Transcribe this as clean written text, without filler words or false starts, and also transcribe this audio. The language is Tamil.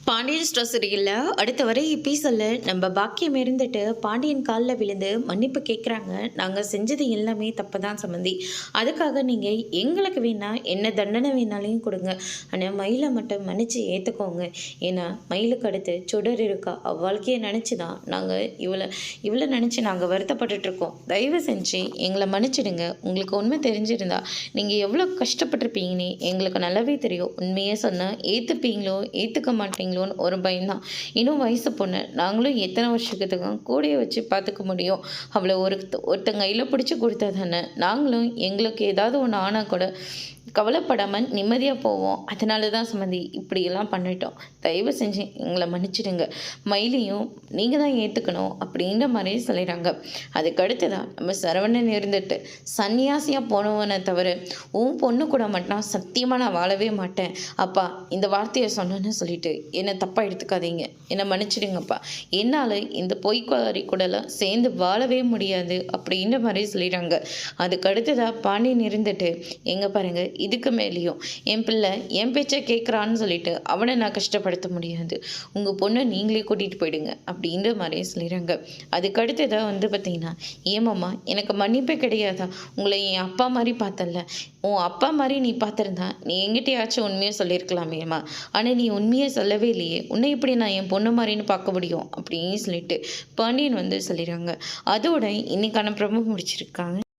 பாண்டியன் ஸ்டோர் சீரியல்ல அடுத்த வரை எபிசோடில் நம்ம பாக்கியம் இருந்துட்டு பாண்டியன் காலில் விழுந்து மன்னிப்பு கேட்குறாங்க. நாங்கள் செஞ்சது எல்லாமே தப்பு தான் சம்மந்தி. அதுக்காக நீங்கள் எங்களுக்கு வேணால் என்ன தண்டனை வேணாலையும் கொடுங்க. ஆனால் மயிலை மட்டும் மன்னிச்சு ஏற்றுக்கோங்க. ஏன்னா மயிலுக்கு அடுத்து சுடர் இருக்கா, வாழ்க்கையை நினச்சி தான் நாங்கள் இவ்வளோ நினச்சி நாங்கள் வருத்தப்பட்டுட்ருக்கோம். தயவு செஞ்சு எங்களை மன்னிச்சிடுங்க. உங்களுக்கு உண்மை தெரிஞ்சிருந்தா நீங்கள் எவ்வளோ கஷ்டப்பட்டிருப்பீங்கன்னு எங்களுக்கு நல்லாவே தெரியும். உண்மையே சொன்னால் ஏற்றுப்பீங்களோ ஏற்றுக்க மாட்டீங்களோன்னு ஒரு பயம்தான். இன்னும் வயசு பொண்ணு, நாங்களும் எத்தனை வருஷத்துக்கு கூடயே வச்சு பார்த்துக்க முடியும். அவளை ஒருத்தங்க கையில் பிடிச்சி கொடுத்தா தானே நாங்களும் எங்களுக்கு ஏதாவது ஒன்று ஆனால் கூட கவலைப்படாமல் நிம்மதியாக போவோம். அதனால தான் சம்மந்தி இப்படியெல்லாம் பண்ணிட்டோம். தயவு செஞ்சு எங்களை மன்னிச்சிடுங்க. மயிலையும் நீங்கள் தான் ஏற்றுக்கணும் அப்படின்ற மாதிரி சொல்லிடுறாங்க. அதுக்கடுத்து தான் நம்ம சரவணன் இருந்துட்டு சன்னியாசியாக போனவனை தவிர உன் பொண்ணு கூட மட்டும் சத்தியமாக நான் வாழவே மாட்டேன் அப்பா, இந்த வார்த்தையை சொன்னேன்னு சொல்லிட்டு என்னை தப்பாக எடுத்துக்காதீங்க, என்னை மன்னிச்சிடுங்கப்பா. என்னால் இந்த பொய்க்காரி கூடலாம் சேர்ந்து வாழவே முடியாது அப்படின்ற மாதிரி சொல்லிடுறாங்க. அதுக்கடுத்து தான் பாண்டியன் இருந்துட்டு எங்கே பாருங்கள், இதுக்கு மேலேயும் என் பிள்ளை என் பேச்சை கேட்குறான்னு சொல்லிட்டு அவனை நான் கஷ்டப்படுத்த முடியாது. உங்கள் பொண்ணை நீங்களே கூட்டிகிட்டு போயிடுங்க அப்படின்ற மாதிரி சொல்லிடுறாங்க. அதுக்கடுத்ததாக பார்த்தீங்கன்னா, ஏமாம்மா எனக்கு மன்னிப்பே கிடையாதா? உங்களை என் அப்பா மாதிரி பார்த்தல, உன் அப்பா மாதிரி நீ பார்த்துருந்தா நீ எங்கிட்டயாச்சும் உண்மையை சொல்லியிருக்கலாமேம்மா. ஆனால் நீ உண்மையை சொல்லவே இல்லையே, உன்னை இப்படி நான் என் பொண்ணு மாதிரின்னு பார்க்க முடியும் அப்படின்னு சொல்லிட்டு பாண்டியன் சொல்லிடுறாங்க. அதோட இன்னைக்கான பிரமோ முடிச்சிருக்காங்க.